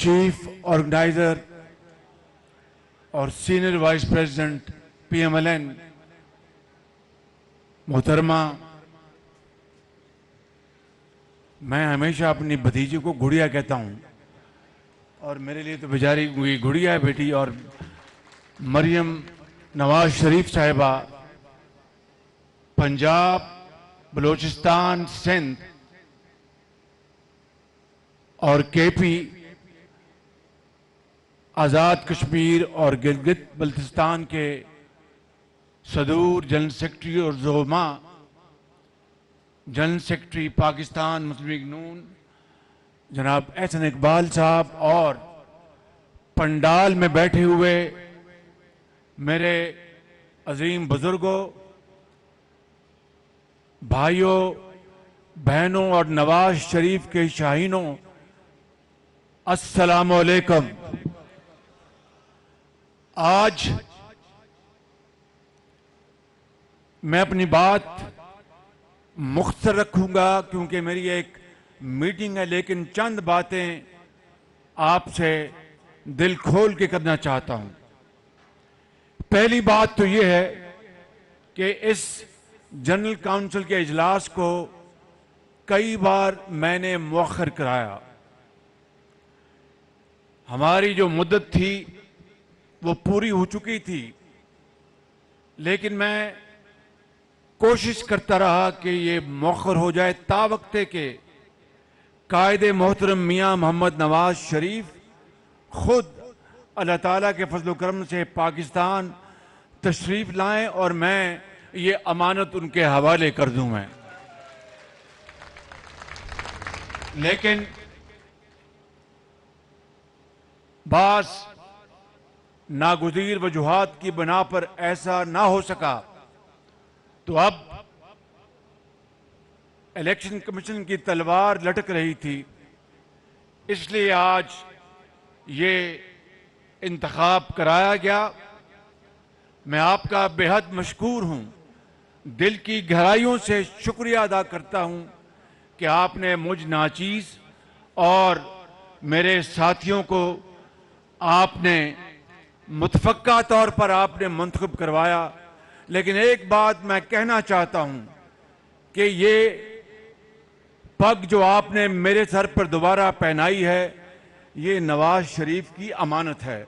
Chief organiser और senior vice president PMLN मोहतरमा, मैं हमेशा अपनी भतीजी को गुड़िया कहता हूं और मेरे लिए तो बेचारी गुड़िया है बेटी। और मरियम नवाज शरीफ साहिबा, पंजाब, बलूचिस्तान, सिंध और KP, आज़ाद कश्मीर और गिलगित बल्तिस्तान के सदूर जनरल सेक्रेटरी और ज़ोमा जनरल सेक्रेटरी पाकिस्तान मुस्लिम लीग नून जनाब एहसन इकबाल साहब, और पंडाल में बैठे हुए मेरे अजीम बुजुर्गों, भाइयों, बहनों और नवाज शरीफ के शाहीनों, अस्सलाम वालेकुम। आज मैं अपनी बात मुख्तसर रखूंगा क्योंकि मेरी एक मीटिंग है, लेकिन चंद बातें आपसे दिल खोल के करना चाहता हूं। पहली बात तो यह है कि इस जनरल काउंसिल के इजलास को कई बार मैंने मुअख्खर कराया। हमारी जो मुद्दत थी वो पूरी हो चुकी थी, लेकिन मैं कोशिश करता रहा कि ये मुअख्खर हो जाए तावक्ते के कायदे मोहतरम मियां मोहम्मद नवाज शरीफ खुद अल्लाह ताला के फजल करम से पाकिस्तान तशरीफ लाएं और मैं ये अमानत उनके हवाले कर दूं मैं। लेकिन बास नागुज़ीर वजूहात की बिना पर ऐसा ना हो सका, तो अब इलेक्शन कमीशन की तलवार लटक रही थी, इसलिए आज ये इंतखाब कराया गया। मैं आपका बेहद मशकूर हूं, दिल की गहराइयों से शुक्रिया अदा करता हूं कि आपने मुझ नाचीज और मेरे साथियों को आपने मुतफक्का तौर पर आपने मुंतखब करवाया। लेकिन एक बात मैं कहना चाहता हूं कि ये पग जो आपने मेरे सर पर दोबारा पहनाई है, ये नवाज शरीफ की अमानत है।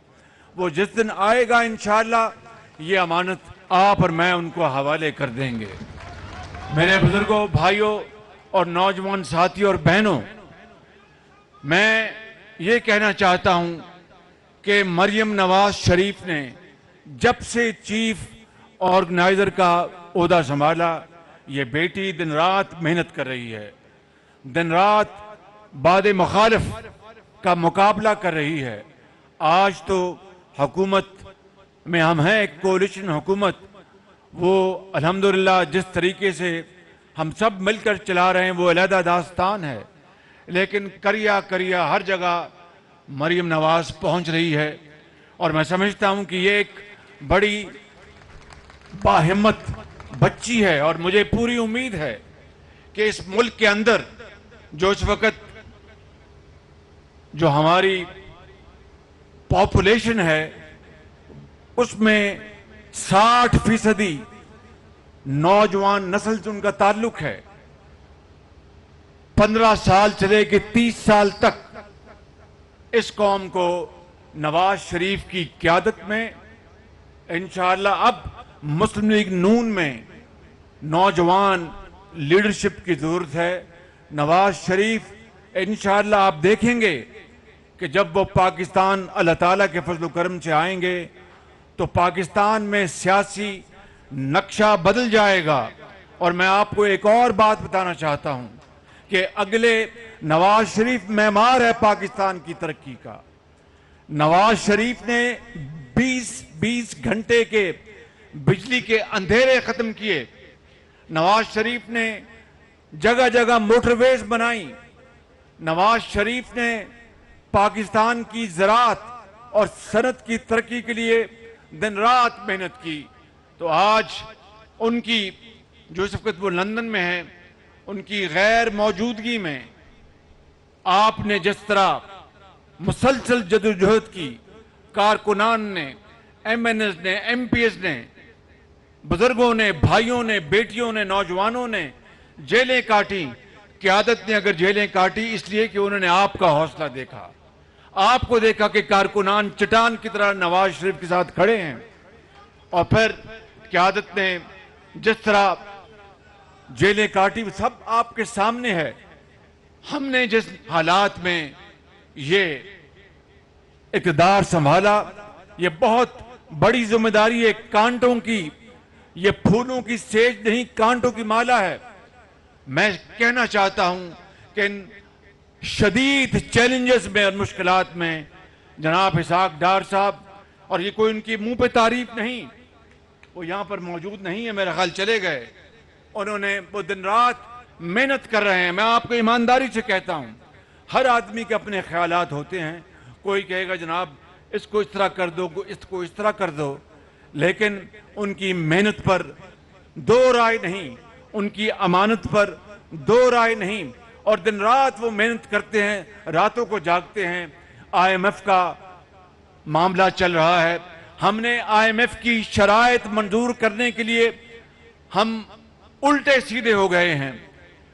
वो जिस दिन आएगा इंशाअल्लाह ये अमानत आप और मैं उनको हवाले कर देंगे। मेरे बुजुर्गों, भाइयों और नौजवान साथियों और बहनों, मैं ये कहना चाहता हूं कि मरियम नवाज शरीफ ने जब से चीफ ऑर्गेनाइजर का ओहदा संभाला, ये बेटी दिन रात मेहनत कर रही है, दिन रात बादे मुखालिफ का मुकाबला कर रही है। आज तो हुकूमत में हम हैं, एक कोalition हुकूमत, वो अल्हम्दुलिल्लाह जिस तरीके से हम सब मिलकर चला रहे हैं वो अलहदा दास्तान है, लेकिन करिया करिया हर जगह मरियम नवाज पहुंच रही है। और मैं समझता हूं कि ये एक बड़ी बाहिम्मत बच्ची है और मुझे पूरी उम्मीद है कि इस मुल्क के अंदर जो इस वक्त जो हमारी पॉपुलेशन है उसमें 60% नौजवान नस्ल से उनका ताल्लुक है। 15 साल से लेकर 30 साल तक इस कौम को नवाज शरीफ की क़यादत में इंशाअल्लाह अब मुस्लिम लीग नून में नौजवान लीडरशिप की जरूरत है। नवाज शरीफ इंशाअल्लाह आप देखेंगे कि जब वो पाकिस्तान अल्लाह ताला के फजल करम से आएंगे तो पाकिस्तान में सियासी नक्शा बदल जाएगा। और मैं आपको एक और बात बताना चाहता हूं कि अगले नवाज शरीफ मेमार है पाकिस्तान की तरक्की का। नवाज शरीफ ने 20 घंटे के बिजली के अंधेरे खत्म किए। नवाज शरीफ ने जगह जगह मोटरवेज बनाई। नवाज शरीफ ने पाकिस्तान की ज़राअत और सनत की तरक्की के लिए दिन रात मेहनत की। तो आज उनकी जो इस वक्त वो लंदन में है, उनकी गैर मौजूदगी में आपने जिस तरह मुसलसल जदोजहद की, कारकुनान ने, MNS ने, MPs ने, बुजुर्गों ने, भाइयों ने, बेटियों ने, नौजवानों ने जेलें काटी। क़यादत ने अगर जेलें काटी इसलिए कि उन्होंने आपका हौसला देखा, आपको देखा कि कारकुनान चट्टान की तरह नवाज शरीफ के साथ खड़े हैं। और फिर क़यादत ने जिस तरह जेलें काटी सब आपके सामने है। हमने जिस हालात में ये इक़्तिदार संभाला, ये बहुत बड़ी जिम्मेदारी है। कांटों की, ये फूलों की सेज नहीं, कांटों की माला है। मैं कहना चाहता हूं कि इन शदीद चैलेंजेस में और मुश्किलात में जनाब इसहाक डार साहब, और ये कोई उनकी मुंह पे तारीफ नहीं, वो यहां पर मौजूद नहीं है, मेरा ख्याल चले गए। उन्होंने वो दिन रात मेहनत कर रहे हैं। मैं आपको ईमानदारी से कहता हूं, हर आदमी के अपने ख्यालात होते हैं। कोई कहेगा जनाब इसको इस तरह कर दो, इसको इस तरह कर दो, लेकिन उनकी मेहनत पर दो राय नहीं, उनकी अमानत पर दो राय नहीं। और दिन रात वो मेहनत करते हैं, रातों को जागते हैं। IMF का मामला चल रहा है, हमने IMF की शराइत मंजूर करने के लिए हम उल्टे सीधे हो गए हैं,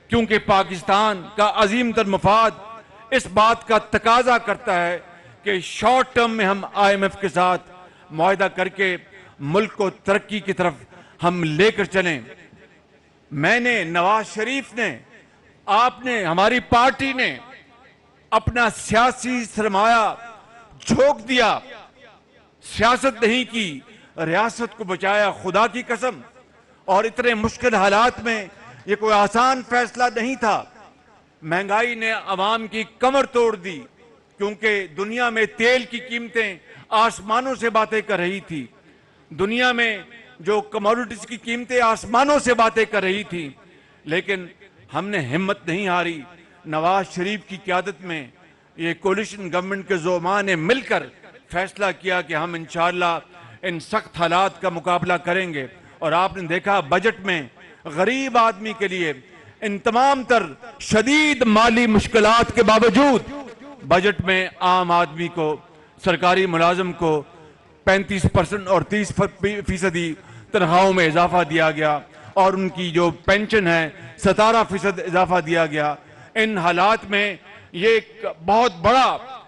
क्योंकि पाकिस्तान का अजीम तर मफाद इस बात का तकाजा करता है कि शॉर्ट टर्म में हम IMF के साथ मुआहदा करके मुल्क को तरक्की की तरफ हम लेकर चलें। मैंने, नवाज शरीफ ने, आपने, हमारी पार्टी ने अपना सियासी सरमाया झोंक दिया, सियासत नहीं की, रियासत को बचाया, खुदा की कसम। और इतने मुश्किल हालात में ये कोई आसान फैसला नहीं था। महंगाई ने अवाम की कमर तोड़ दी, क्योंकि दुनिया में तेल की कीमतें आसमानों से बातें कर रही थी। दुनिया में जो कमोडिटीज की कीमतें आसमानों से बातें कर रही थी, लेकिन हमने हिम्मत नहीं हारी। नवाज शरीफ की क़यादत में ये कोलिशन गवर्नमेंट के ज़ोमा ने मिलकर फैसला किया कि हम इंशाअल्लाह इन सख्त हालात का मुकाबला करेंगे। और आपने देखा बजट में गरीब आदमी के लिए इन तमाम तर शदीद माली मुश्किलात के बावजूद बजट में आम आदमी को, सरकारी मुलाजिम को 35% और 30% तनख्वाहों में इजाफा दिया गया, और उनकी जो पेंशन है 17% इजाफा दिया गया। इन हालात में ये एक बहुत बड़ा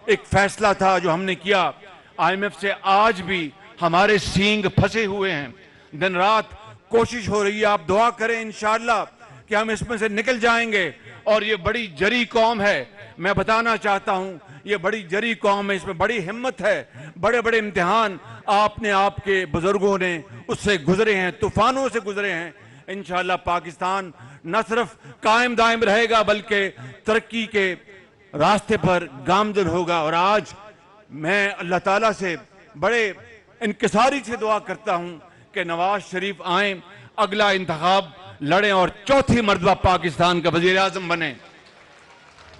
एक फैसला था जो हमने किया। IMF से आज भी हमारे सींग फंसे हुए हैं, दिन रात कोशिश हो रही है। आप दुआ करें इंशाअल्लाह कि हम इसमें से निकल जाएंगे। और ये बड़ी जरी कौम है, मैं बताना चाहता हूं, ये बड़ी जरी कौम है, इसमें बड़ी हिम्मत है। बड़े बड़े इम्तिहान आपने, आपके बुजुर्गों ने उससे गुजरे हैं, तूफानों से गुजरे हैं। इंशाअल्लाह पाकिस्तान न सिर्फ कायम दायम रहेगा बल्कि तरक्की के रास्ते पर गामजन होगा। और आज मैं अल्लाह ताला से बड़े इंकिसारी से दुआ करता हूं कि नवाज शरीफ आए, अगला इंतखाब लड़ें और चौथी मर्तबा पाकिस्तान का वजीर आजम बने।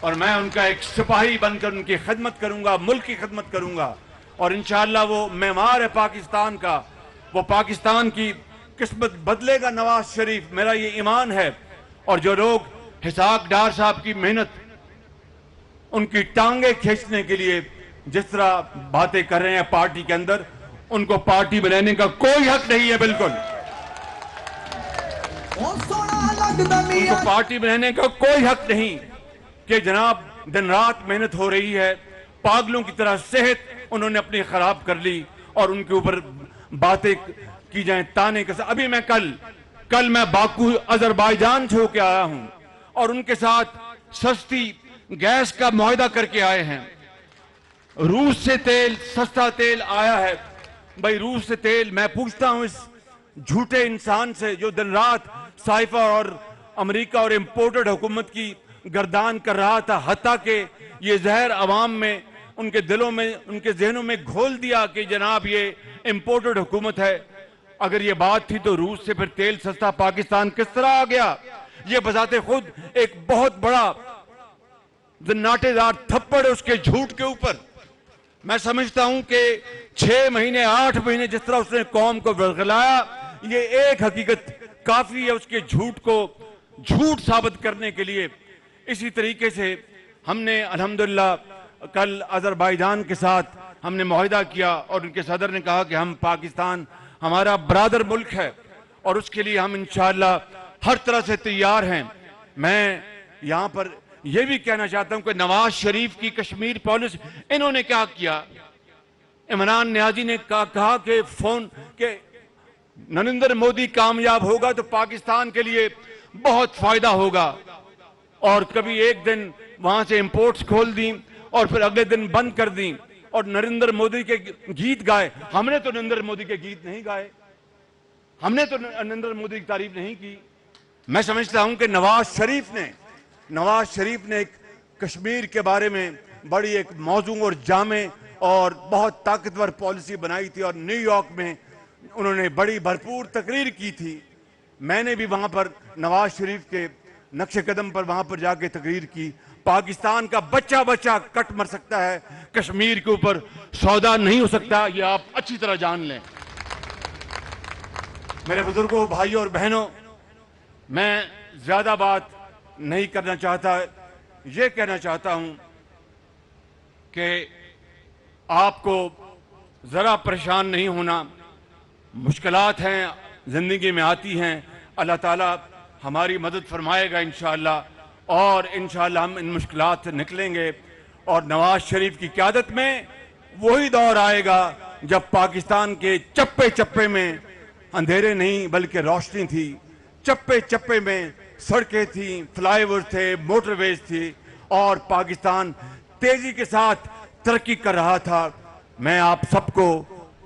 और मैं उनका एक सिपाही बनकर उनकी खिदमत करूंगा, मुल्क की खिदमत करूंगा। और इंशाअल्लाह वो मेमार है पाकिस्तान का, वो पाकिस्तान की किस्मत बदलेगा नवाज शरीफ, मेरा ये ईमान है। और जो लोग इसहाक डार साहब की मेहनत, उनकी टांगे खींचने के लिए जिस तरह बातें कर रहे हैं पार्टी के अंदर, उनको पार्टी बनाने का कोई हक नहीं है। बिल्कुल उनको पार्टी बनाने का कोई हक नहीं कि जनाब दिन रात मेहनत हो रही है, पागलों की तरह सेहत उन्होंने अपनी खराब कर ली और उनके ऊपर बातें की जाएं, ताने के साथ। अभी मैं कल मैं बाकू अजरबैजान से होके आया हूं और उनके साथ सस्ती गैस का मुआहदा करके आए हैं। रूस से तेल, सस्ता तेल आया है। भाई रूस से तेल, मैं पूछता हूं इस झूठे इंसान से जो दिन रात साइफा और अमेरिका और इंपोर्टेड हुकूमत की गर्दान कर रहा था, हत्ता के ये जहर अवाम में, उनके दिलों में, उनके जहनों में घोल दिया कि जनाब ये इंपोर्टेड हुकूमत है। अगर ये बात थी तो रूस से फिर तेल सस्ता पाकिस्तान किस तरह आ गया? ये बजाते खुद एक बहुत बड़ा नाटेदार थप्पड़ है उसके झूठ के ऊपर। मैं समझता हूं कि 6 महीने 8 महीने जिस तरह उसने कौम को बरगलाया, ये एक हकीकत काफी है उसके झूठ को झूठ साबित करने के लिए। इसी तरीके से हमने अल्हम्दुलिल्लाह कल अजरबैजान के साथ हमने मुआहिदा किया और उनके सदर ने कहा कि हम पाकिस्तान हमारा ब्रादर मुल्क है और उसके लिए हम इंशाअल्लाह हर तरह से तैयार हैं। मैं यहाँ पर यह भी कहना चाहता हूं कि नवाज शरीफ की कश्मीर पॉलिसी इन्होंने क्या किया। इमरान नियाजी ने कहा कि फोन के नरेंद्र मोदी कामयाब होगा तो पाकिस्तान के लिए बहुत फायदा होगा, और कभी एक दिन वहां से इंपोर्ट्स खोल दी और फिर अगले दिन बंद कर दी और नरेंद्र मोदी के गीत गाए। हमने तो नरेंद्र मोदी के गीत नहीं गाए, हमने तो नरेंद्र मोदी की तारीफ नहीं की। मैं समझता हूं कि नवाज शरीफ ने एक कश्मीर के बारे में बड़ी एक मौजू और जामे और बहुत ताकतवर पॉलिसी बनाई थी और न्यूयॉर्क में उन्होंने बड़ी भरपूर तकरीर की थी। मैंने भी वहां पर नवाज शरीफ के नक्शे कदम पर वहां पर जाके तकरीर की। पाकिस्तान का बच्चा बच्चा कट मर सकता है, कश्मीर के ऊपर सौदा नहीं हो सकता, यह आप अच्छी तरह जान लें। मेरे बुजुर्गों, भाइयों और बहनों, मैं ज्यादा बात नहीं करना चाहता, यह कहना चाहता हूं कि आपको जरा परेशान नहीं होना। मुश्किलात हैं, जिंदगी में आती हैं, अल्लाह ताला हमारी मदद फरमाएगा इंशाअल्लाह, और इंशाअल्लाह हम इन मुश्किलात से निकलेंगे। और नवाज शरीफ की क़यादत में वही दौर आएगा जब पाकिस्तान के चप्पे चप्पे में अंधेरे नहीं बल्कि रोशनी थी, चप्पे चप्पे में सड़कें थी, फ्लाईओवर थे, मोटरवेज थी और पाकिस्तान तेजी के साथ तरक्की कर रहा था। मैं आप सबको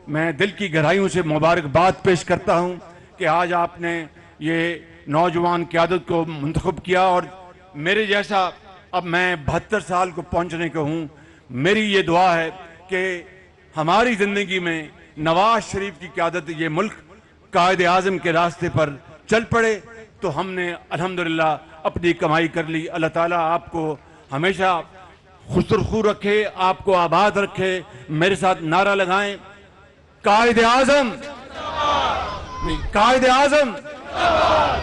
मैं दिल की गहराइयों से मुबारकबाद पेश करता हूं कि आज आपने ये नौजवान क़यादत को मुंतखब किया, और मेरे जैसा अब मैं 72 साल को पहुंचने को हूं। मेरी ये दुआ है कि हमारी जिंदगी में नवाज शरीफ की क़यादत ये मुल्क कायद आज़म के रास्ते पर चल पड़े तो हमने अल्हम्दुलिल्लाह अपनी कमाई कर ली। अल्लाह ताला आपको हमेशा खुशरुखू रखे, आपको आबाद रखे। मेरे साथ नारा लगाएं, कायद आज़म, कायद आज़म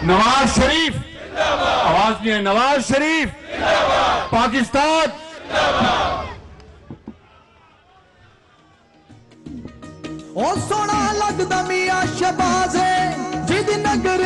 नवाज शरीफ। आवाज नहीं है, नवाज शरीफ पाकिस्तान। ओ सोना लगदा मियां शहबाज़ जिद नगर